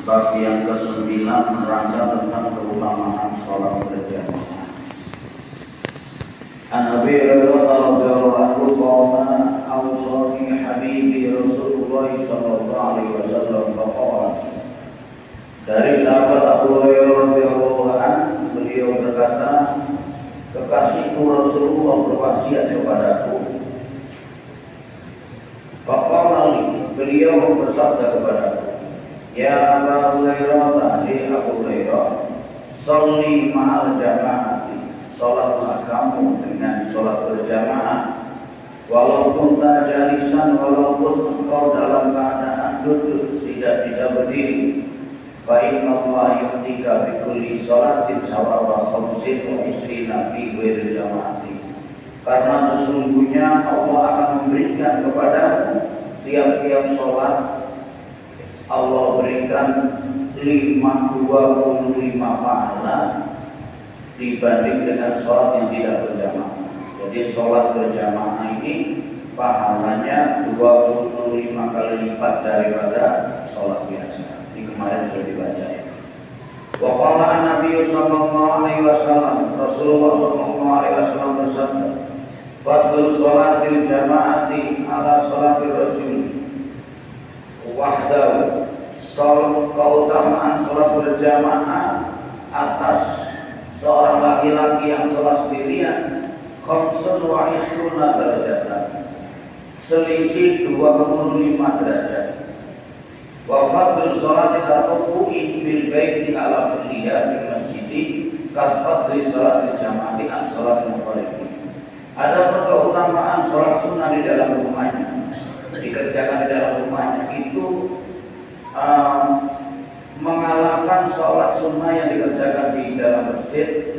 Bab yang ke-9 menerangkan tentang keutamaan sholat berjamaah. An Abi Hurairah radhiyallahu anhu qala awsani habibi Rasulullah sallallahu alaihi wasallam faqala. Dari sahabat Abu Hurairah radhiyallahu anhu, beliau berkata, kekasihku Rasulullah berwasiat kepadaku. Faqala beliau bersabda kepadaku, ya Abu Hurairah, tadi Abu Hurairah, sholli ma'al jamaati, sholatlah kamu dengan sholat berjamaah, walaupun tak jalisan, walaupun engkau dalam keadaan duduk, tidak bisa berdiri. Fa inna Allah yu'tika bi kulli sholatin sawaba khamsin wa isrina fi ghairi jamaati. Karena sesungguhnya Allah akan memberikan kepadamu tiap-tiap sholat, Allah berikan 25 pahala dibanding dengan sholat yang tidak berjamaah. Jadi sholat berjamaah ini pahalanya 25 kali lipat daripada sholat biasa. Ini kemarin sudah dibaca ya. Wa qala an-nabiy sallallahu alaihi wasallam, Rasulullah sallallahu alaihi wasallam bersabda, fadlul sholatil jamaati ala sholatir rajul wahdahu. Keutamaan sholat berjamaah atas seorang laki-laki yang sholat sendirian, khamsun wa isruna derajatan, selisih 25 derajat. Wa fadlu sholati tarku'i bil baiti ala kulliya bil masjidi kat fadli sholatil jamaati an sholatil muqarribin. Ada keutamaan sholat sunnah di dalam rumahnya, dikerjakan di dalam rumahnya itu mengalahkan sholat sunnah yang dikerjakan di dalam masjid,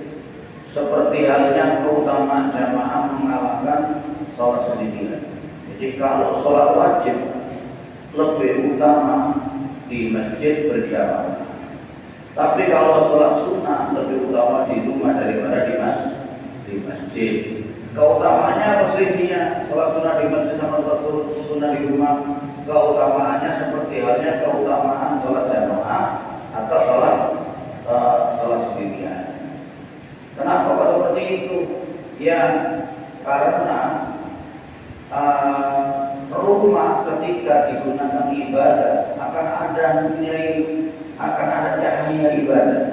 seperti halnya keutamaan jamaah mengalahkan sholat sendirian. Jadi kalau sholat wajib lebih utama di masjid berjamaah, tapi kalau sholat sunnah lebih utama di rumah daripada di masjid. Keutamaannya apa selisihnya? Sholat sunnah di masjid sama sholat sunnah di rumah, keutamaannya seperti halnya keutamaan sholat jamaah atau sholat sendirian. Kenapa kok seperti itu? Ya karena rumah ketika digunakan ibadah akan ada nilai, akan ada cahaya ibadah,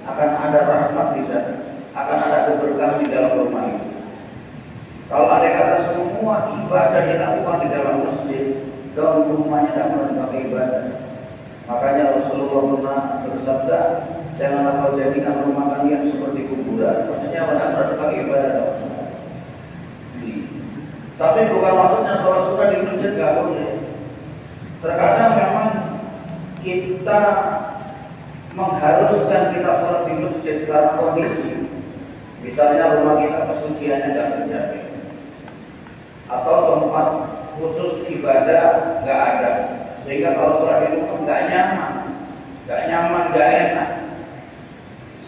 akan ada rahmat di sana, akan ada keberkahan di dalam rumah itu. Kalau ada kata semua ibadah dilakukan di dalam masjid, dalam rumahnya tidak pernah ibadah. Makanya Rasulullah pernah bersabda, janganlah kau jadikan rumah kalian seperti kuburan. Maksudnya benar-benar pakai ibadah. Tapi bukan maksudnya sholat sunnah di masjid nggak boleh. Terkadang memang kita mengharuskan kita sholat di masjid karena kondisi. Misalnya rumah kita kesuciannya tidak terjaga, atau tempat khusus ibadah nggak ada, sehingga kalau sholat di rumah nggak nyaman, nggak enak.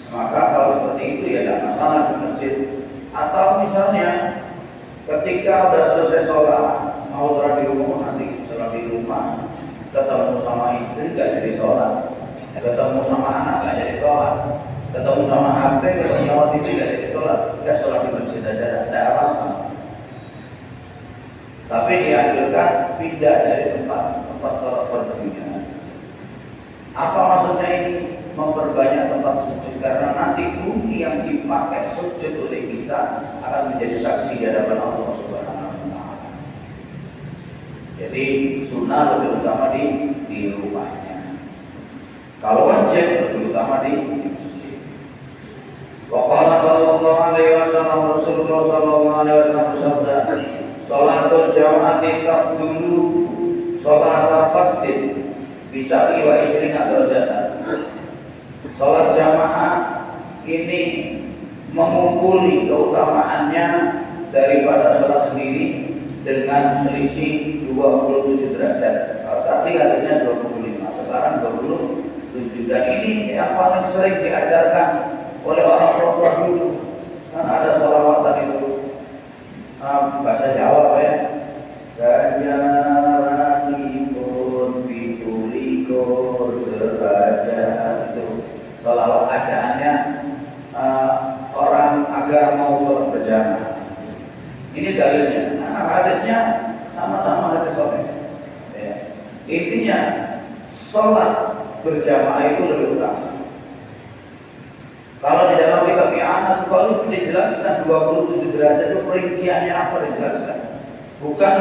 Maka kalau seperti itu ya tidak masalah di masjid. Atau misalnya ketika sudah selesai sholat, mau sholat di rumah, nanti sholat di rumah, ketemu sama istri nggak jadi sholat, ketemu sama anak nggak jadi sholat, ketemu sama HP, ketemu sama TV nggak jadi sholat, ya sholat di masjid saja, tidak apa-apa. Tapi dianjurkan pindah dari tempat sholat berdirinya. Apa maksudnya ini? Memperbanyak tempat sujud, karena nanti bumi yang dipakai sujud oleh kita akan menjadi saksi di hadapan Allah Subhanahu wa taala. Jadi sunnah lebih utama di rumahnya. Kalau wajib lebih utama di masjid. Wa qala sallallahu alaihi wasallam, Rasulullah sallallahu alaihi wasallam bersabda, sholatul jamaati taqdulu sholat fardin bisa wa istrina derajatan. Sholat jamaah ini mengumpuli keutamaannya daripada sholat sendiri dengan selisih 27 derajat. Tadi adanya 25, sekarang 27. Dan ini yang paling sering diajarkan oleh orang tua dulu. Kan ada sholawatan itu bahasa Jawa ya. Ganjaran ikut pitulikor serai seolah-olah ajaannya orang agar mau sholat berjamaah. Ini dalilnya. Nah, hadisnya sama-sama hadis sahih. Ya. Intinya sholat berjamaah itu lebih utama. Kalau di dalam kitab I'anah kalau dijelaskan 27 derajat itu perinciannya apa dijelaskan. Bukan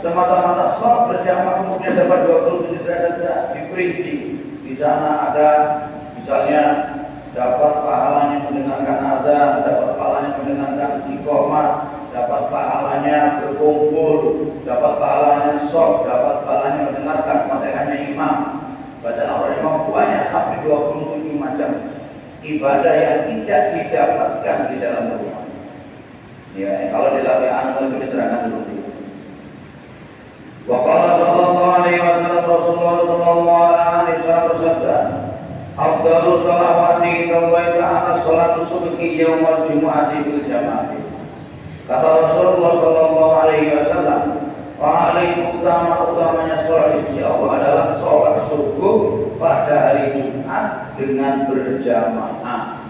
semata-mata sholat berjamaah kemudian dapat 27 derajat, diperinci. Di sana ada misalnya dapat pahalanya mendengarkan azan, dapat pahalanya mendengarkan iqamah, dapat pahalanya berkumpul, dapat pahalanya sholat, dapat pahalanya mendengarkan Fatihahnya imam. Bacaan orang imam banyak sampai 27 macam ibadah yang tidak didapatkan di dalam rumah. Ya, kalau dilatih anak itu diterangkan dulu. Wa qala sallallahu alaihi wasallam Rasulullah sallallahu alaihi wasallam bersabda, "Afdalu sholawati Allahi ta'ala sholatu subhi yaumul jumu'ati bil jamaah." Kata Rasulullah sallallahu alaihi wasallam, paling utamanya sholat di Allah adalah sholat subuh pada hari Jumat dengan berjamaah.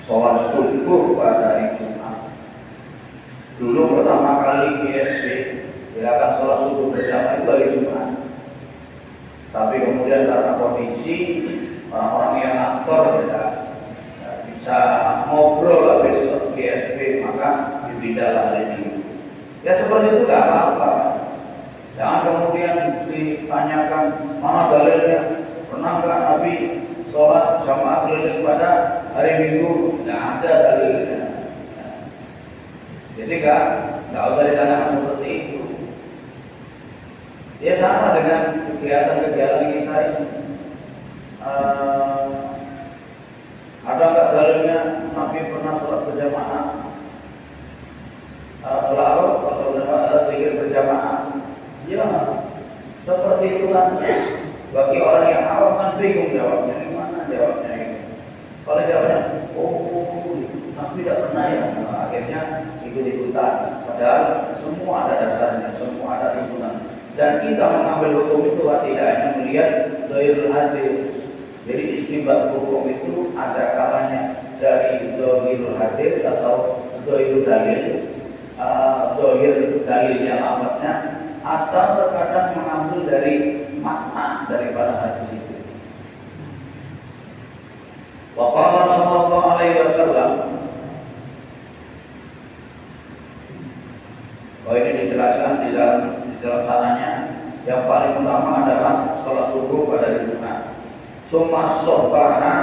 Sholat subuh pada hari Jumat. Dulu pertama kali GSP gerakan sholat subuh berjamaah itu hari Jumat. Tapi kemudian karena kondisi orang-orang yang aktor tidak bisa ngobrol besok GSP, maka dipindahlah hari Minggu. Ya seperti itu nggak apa-apa. Jangan kemudian ditanyakan mana dalilnya. Pernah nggak Nabi sholat jamaah keliling pada hari Minggu? Nggak ada dalilnya. Jadi nggak usah ditanyakan seperti itu. Ya sama dengan kegiatan-kegiatan kita ini. Ada nggak dalilnya Nabi pernah sholat berjamaah? Sholat berjamaah, ya seperti itu kan. Bagi orang yang awam kan bingung jawabnya, gimana jawabnya ini? Kalau jawabnya, Nabi tidak pernah ya, akhirnya ikut-ikutan. Padahal semua ada dasarnya, semua ada tuntunan. Dan kita mengambil hukum itu tidak hanya melihat zahirul hadis. Jadi istinbat hukum itu ada kalanya dari zahirul hadis atau zahirul dalil. Zahir dalilnya lafadznya, atau terkadang mengambil dari makna daripada hadis itu. Wa qala sallallahu alaihi wasallam, ini dijelaskan di dalam sananya, yang paling utama adalah sholat subuh pada hari Jumat. Summa sobaha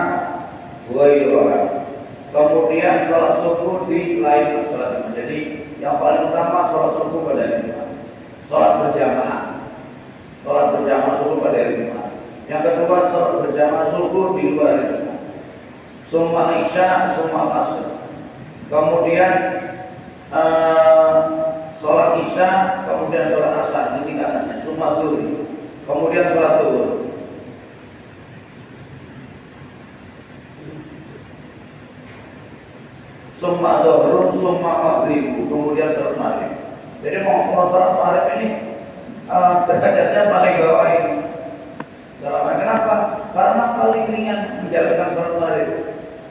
wa yura. Kemudian sholat subuh di lain sholat Jumat. Jadi yang paling utama sholat subuh pada hari Jumat. Sholat berjamaah. Sholat berjamaah subuh pada hari Jumat. Yang kedua sholat berjamaah subuh di luar hari Jumat. Summa isya, summa asr. Kemudian sholat isya, kemudian sholat asar. Ini tingkatannya. Summa zuhur. Kemudian sholat zuhur. Summa dhuhrun, summa maghrib, kemudian sholat maghrib. Jadi mau sholat maghrib ini derajatnya paling bawah ini. Kenapa? Karena paling ringan menjalankan sholat maghrib.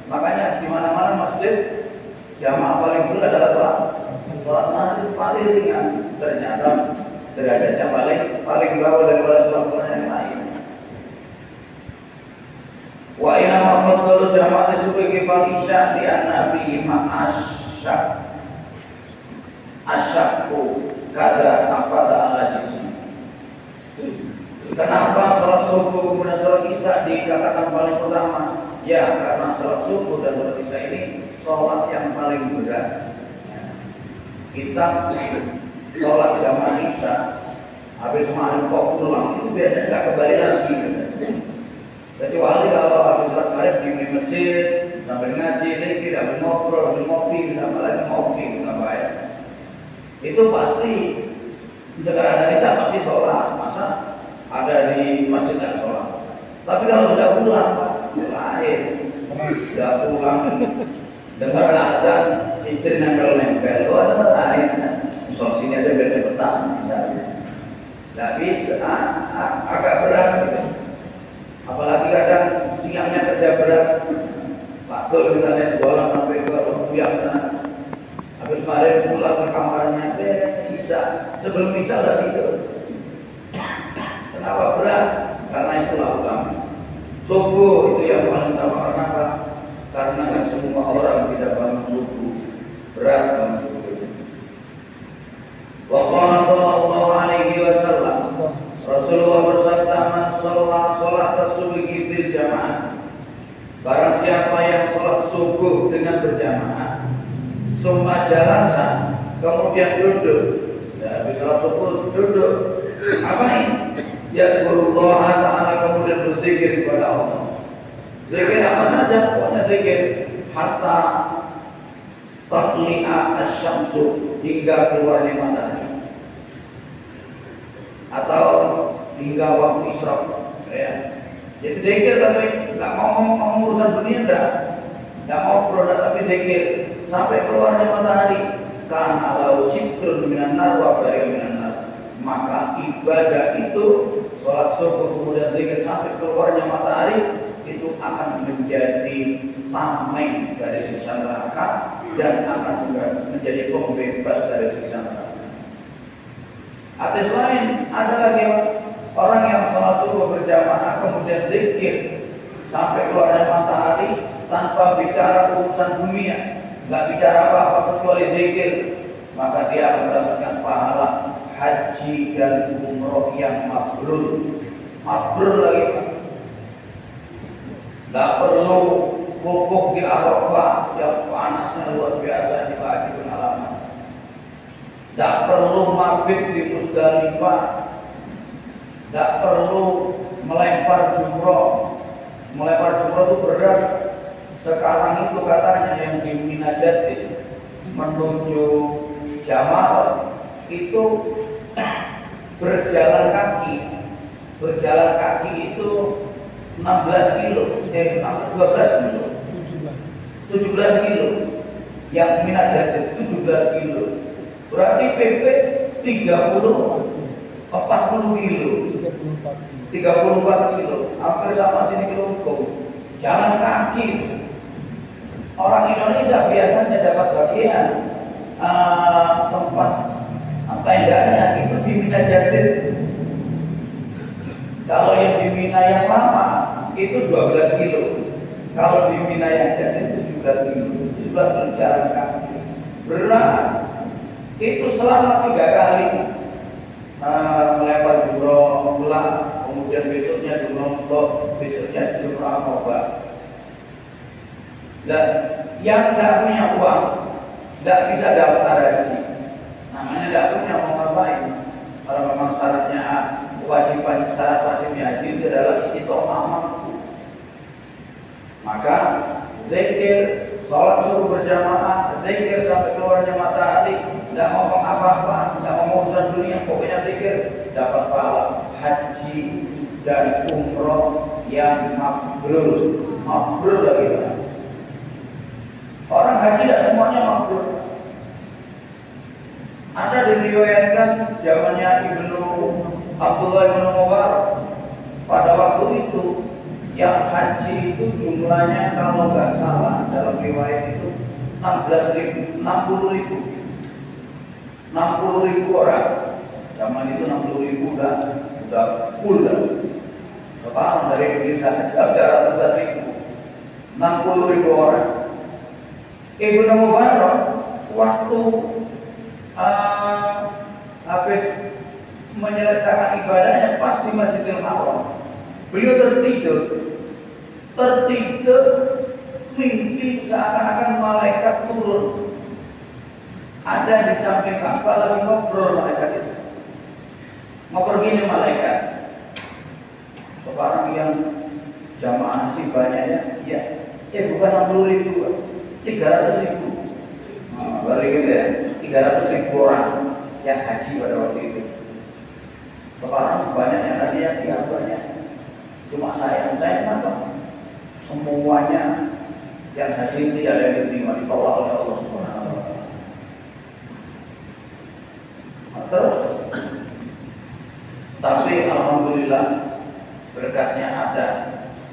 Makanya di mana-mana masjid jamaah paling dulu adalah sholat maghrib paling ringan. Ternyata derajatnya paling bawah daripada sholat yang lain. Wa ila mafadhalu jamaah sebagai farisya di an-nabi asyakku kada afada ala jismi. Kenapa sholat subuh kemudian sholat isya dikatakan paling utama? Ya karena sholat subuh dan sholat isya ini sholat yang paling berat. Kita sholat jamaah isya habis maghrib kok pulang itu biasanya nggak kembali lagi. Kecuali kalau habis sholat maghrib di masjid sambil ngaji, zikir, sambil ngobrol, sambil ngopi, sambil lagi ngopi, apa ya? Itu pasti dengar ada isya pasti sholat. Masa ada di masjid dan sholat? Tapi kalau sudah pulang, lain. Sudah pulang, dengar azan, istri nempel-nempel, ada lain. Soal sini aja biar cepetan, misalnya. Nggak bisa, agak berat gitu. Apalagi kadang siangnya kerja berat. Kalau misalnya jualan sampai ke Rupiah, habis kemarin pulang ke kamarnya, bisa sebelum bisa lah tidur. Kenapa berat? Karena itulah ulama. Subuh itu yang paling utama. Kenapa? Karena nggak semua orang bisa bangun subuh. Berat bangun subuh. Wa qala sallallahu alaihi wasallam, Rasulullah bersabda, "Man shalla shalat as-subhi fil jamaah." Barang siapa yang sholat subuh dengan berjamaah, summa jalasa, kemudian duduk. Ya, habis sholat subuh duduk. Apa ini? Ya Allah Ta'ala, kemudian berzikir kepada Allah. Zikir apa saja? Pokoknya zikir hatta tatli'a asy-syamsu, hingga keluarnya matahari, atau hingga waktu isyraq, ya. Jadi zikir tapi nggak mau urusan dunia, nggak mau produk, tapi zikir sampai keluarnya matahari. Karena lau sitrun minan nar wa bari'un minan nar, maka ibadah itu sholat subuh kemudian zikir sampai keluarnya matahari itu akan menjadi tameng dari siksa neraka dan akan juga menjadi pembebas dari siksa neraka. Hadis lain ada lagi orang yang sholat subuh berjamaah kemudian zikir sampai keluarnya matahari tanpa bicara urusan dunia, nggak bicara apa-apa kecuali zikir, maka dia akan mendapatkan pahala haji dan umroh yang mabrur. Mabrur lagi, nggak perlu wukuf di Arafah yang panasnya luar biasa di pagi pengalaman, nggak perlu mabit di Musdalifah, nggak perlu melempar jumroh. Melempar jumroh itu berat. Sekarang itu katanya yang di Mina Jatin menuju Jamal itu berjalan kaki. Berjalan kaki itu 16 kilo, 12 kilo, 17 kilo. Yang Mina Jatin 17 kilo. Berarti PP 40 kilo, 34 kilo, hampir sama sini Kelungkung. Jalan kaki. Orang Indonesia biasanya dapat bagian tempat tendanya itu di Mina Jatin. Kalau yang di Mina yang lama itu 12 kilo. Kalau di Mina yang Jatin 17 kilo. 17 kilo jalan kaki. Berat. Itu selama 3 kali melempar jumroh pulang, kemudian besoknya jumroh, besoknya jumroh akobah. Dan yang tidak punya uang tidak bisa daftar haji, namanya tidak punya, mau ngapain? Kalau memang syaratnya kewajiban, syarat wajibnya haji itu adalah istiqomah mampu, maka zikir, sholat subuh berjamaah, zikir sampai keluarnya matahari, tidak ngomong apa-apa, tidak ngomong urusan dunia, pokoknya zikir, dapat pahala haji dan umroh yang mabrur. Mabrur lagi. Orang haji tidak semuanya mabrur. Ada diriwayatkan zamannya Ibnu Abdullah bin Umar, pada waktu itu yang haji itu jumlahnya kalau nggak salah dalam riwayat itu 60.000 orang. Zaman itu 60.000 udah full dah. Sekarang dari Indonesia aja ada ratusan ribu, 60.000 orang. Ibnu Mubarak waktu habis menyelesaikan ibadahnya pas di Masjidil Haram, beliau tertidur mimpi seakan-akan malaikat turun. Ada di samping Ka'bah lagi ngobrol malaikat itu. Ngobrol gini malaikat. Sekarang yang jamaah sih banyak ya. Bukan 60.000, 300.000. Baru gitu ya, 300.000 orang yang haji pada waktu itu. Sekarang banyaknya tadi yang tidak banyak. Cuma saya kenapa? Semuanya yang haji itu ada yang diterima di bawah oleh Allah Subhanahu wa Ta'ala. Terus, tapi alhamdulillah berkatnya ada